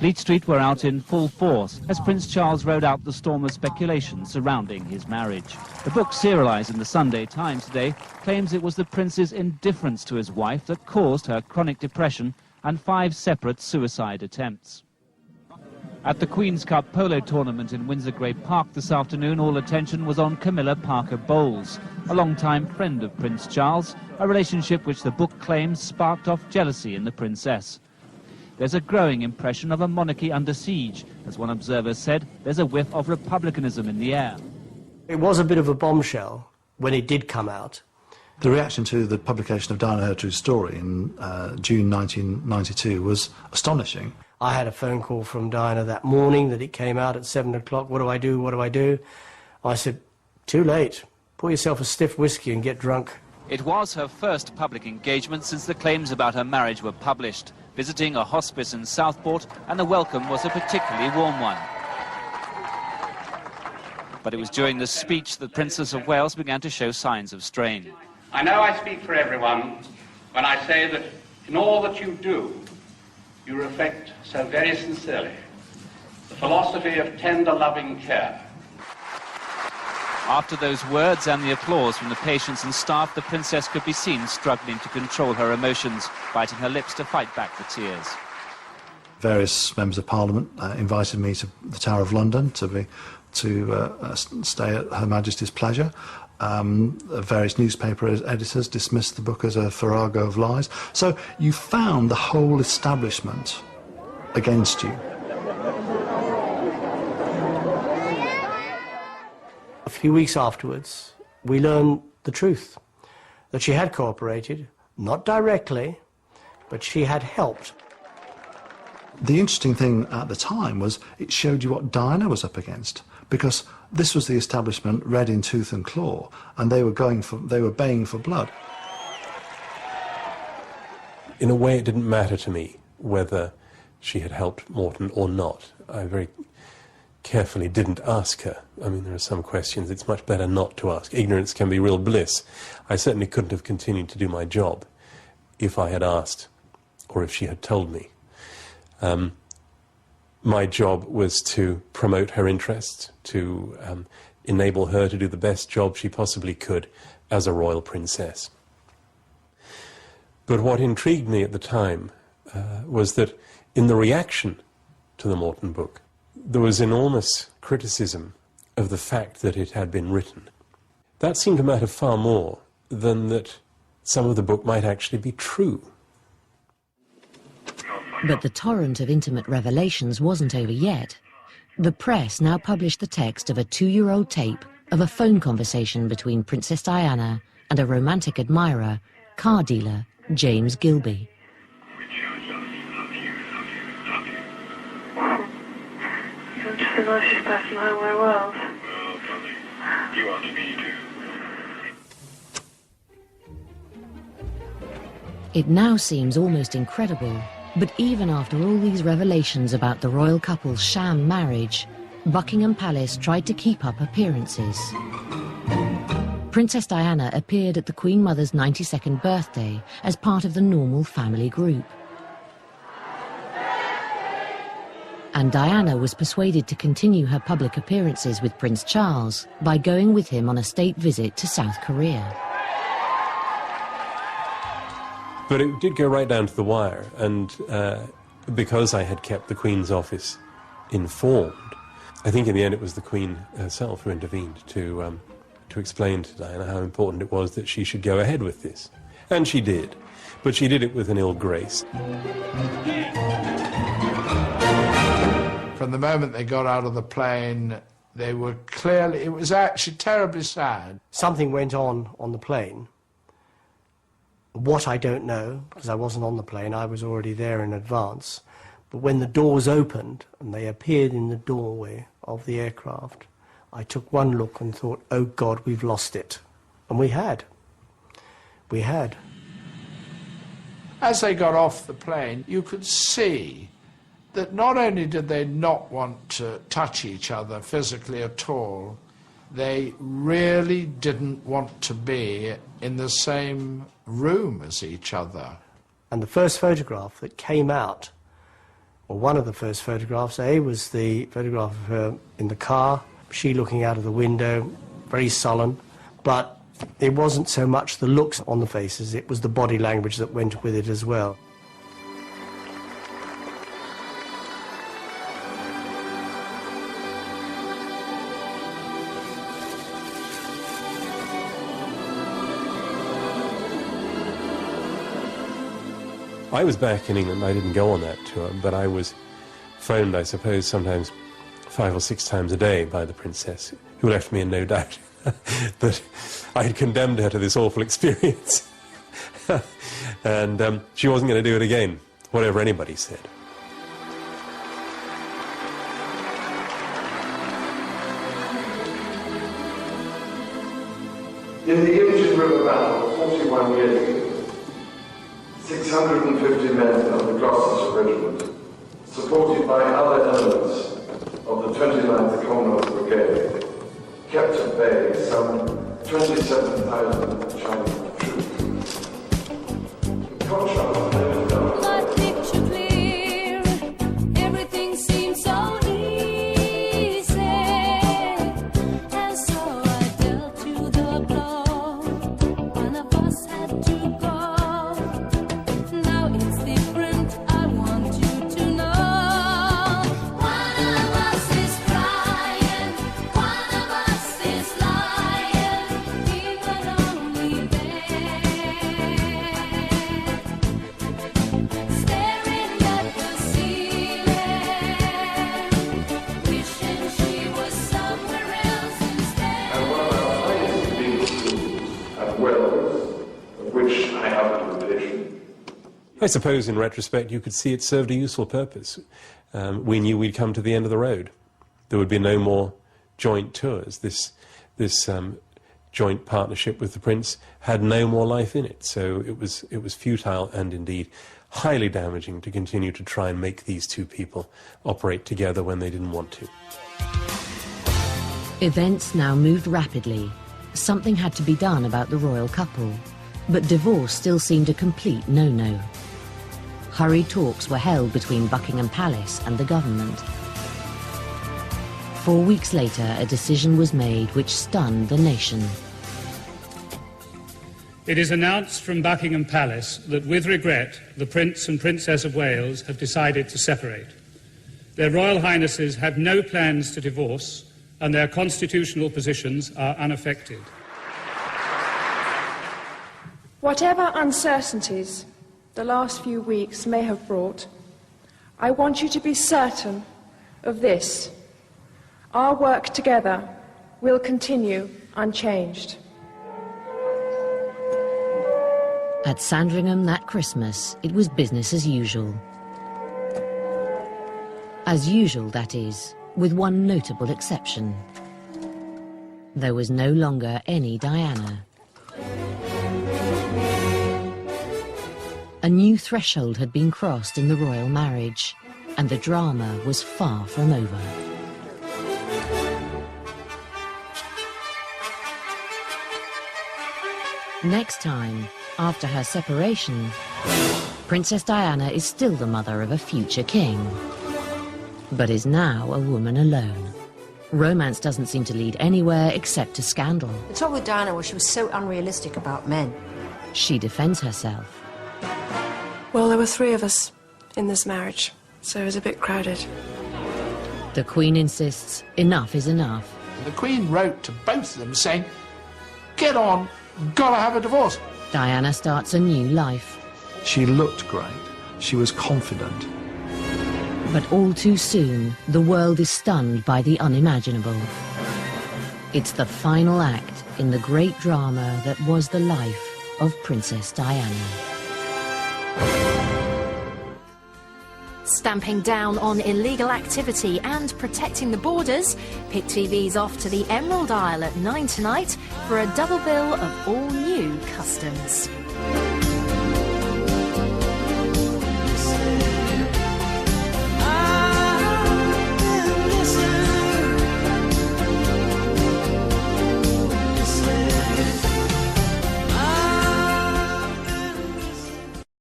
Fleet Street were out in full force as Prince Charles rode out the storm of speculation surrounding his marriage. The book serialised in the Sunday Times today claims it was the prince's indifference to his wife that caused her chronic depression and 5 separate suicide attempts. At the Queen's Cup polo tournament in Windsor Great Park this afternoon, all attention was on Camilla Parker Bowles, a long-time friend of Prince Charles, a relationship which the book claims sparked off jealousy in the princess. There's a growing impression of a monarchy under siege. As one observer said, there's a whiff of republicanism in the air. It was a bit of a bombshell when it did come out. The reaction to the publication of Diana Years' True Story in June 1992 was astonishing. I had a phone call from Diana that morning that it came out at 7 o'clock. What do I do? What do I do? I said, too late. Pour yourself a stiff whiskey and get drunk. It was her first public engagement since the claims about her marriage were published, visiting a hospice in Southport, and the welcome was a particularly warm one. But it was during the speech that Princess of Wales began to show signs of strain. I know I speak for everyone when I say that in all that you do, you reflect so very sincerely the philosophy of tender, loving care. After those words and the applause from the patients and staff, the princess could be seen struggling to control her emotions, biting her lips to fight back the tears. Various members of Parliament invited me to the Tower of London to stay at Her Majesty's pleasure. Various newspaper editors dismissed the book as a farrago of lies. So you found the whole establishment against you. A few weeks afterwards, we learned the truth, that she had cooperated, not directly, but she had helped. The interesting thing at the time was it showed you what Diana was up against, because this was the establishment red in tooth and claw, and they were baying for blood. In a way, it didn't matter to me whether she had helped Morton or not. I very carefully didn't ask her. I mean, there are some questions it's much better not to ask. Ignorance can be real bliss. I certainly couldn't have continued to do my job if I had asked or if she had told me. My job was to promote her interests, to enable her to do the best job she possibly could as a royal princess. But what intrigued me at the time was that in the reaction to the Morton book, there was enormous criticism of the fact that it had been written. That seemed to matter far more than that some of the book might actually be true. But the torrent of intimate revelations wasn't over yet. The press now published the text of a 2-year-old tape of a phone conversation between Princess Diana and a romantic admirer, car dealer James Gilby. You're just the nicest person in the whole wide world. Well, darling, you are to me too. It now seems almost incredible, but even after all these revelations about the royal couple's sham marriage, Buckingham Palace tried to keep up appearances. Princess Diana appeared at the Queen Mother's 92nd birthday as part of the normal family group. And Diana was persuaded to continue her public appearances with Prince Charles by going with him on a state visit to South Korea. But it did go right down to the wire, and because I had kept the Queen's office informed, I think in the end it was the Queen herself who intervened to explain to Diana how important it was that she should go ahead with this. And she did, but she did it with an ill grace. From the moment they got out of the plane, they were clearly, it was actually terribly sad. Something went on the plane. What I don't know, because I wasn't on the plane, I was already there in advance. But when the doors opened and they appeared in the doorway of the aircraft, I took one look and thought, oh God, we've lost it. And we had. We had. As they got off the plane, you could see that not only did they not want to touch each other physically at all, they really didn't want to be in the same room as each other. And the first photograph that came out Well, one of the first photographs, was the photograph of her in the car, she looking out of the window, very sullen, but it wasn't so much the looks on the faces, it was the body language that went with it as well. I was back in England. I didn't go on that tour, but I was phoned, I suppose, sometimes 5 or 6 times a day by the princess, who left me in no doubt that I had condemned her to this awful experience. And she wasn't going to do it again, whatever anybody said. In the Imjin River battle 41 years ago, 650 men of the Gloucestershire Regiment, supported by other elements of the 29th Commonwealth Brigade, kept at bay some 27,000 Chinese troops. The contrast My picture clear, everything seems so easy, and so I dealt you the blow. One of us had to go. Now it's different, I want you to know. One of us is crying, one of us is lying, even only there, staring at the ceiling, wishing she was somewhere else instead. and one of our highest legal schools at Wells, of which I have a reputation. I suppose, in retrospect, you could see it served a useful purpose. We knew we'd come to the end of the road. There would be no more joint tours. This joint partnership with the Prince had no more life in it. So it was futile and indeed highly damaging to continue to try and make these two people operate together when they didn't want to. Events now moved rapidly. Something had to be done about the royal couple, but divorce still seemed a complete no-no. Hurried talks were held between Buckingham Palace and the government. 4 weeks later, a decision was made which stunned the nation. It is announced from Buckingham Palace that, with regret, the Prince and Princess of Wales have decided to separate. Their Royal Highnesses have no plans to divorce, and their constitutional positions are unaffected. Whatever uncertainties the last few weeks may have brought, I want you to be certain of this. Our work together will continue unchanged. At Sandringham that Christmas, it was business as usual. As usual, that is, with one notable exception. There was no longer any Diana. A new threshold had been crossed in the royal marriage, and the drama was far from over. Next time, after her separation, Princess Diana is still the mother of a future king, but is now a woman alone. Romance doesn't seem to lead anywhere except to scandal. The trouble with Diana was she was so unrealistic about men. She defends herself. Well, there were 3 of us in this marriage, so it was a bit crowded. The Queen insists enough is enough. The Queen wrote to both of them saying, get on, gotta have a divorce. Diana starts a new life. She looked great. She was confident. But all too soon, the world is stunned by the unimaginable. It's the final act in the great drama that was the life of Princess Diana. Stamping down on illegal activity and protecting the borders, Pick TV's off to the Emerald Isle at 9 tonight for a double bill of all new customs.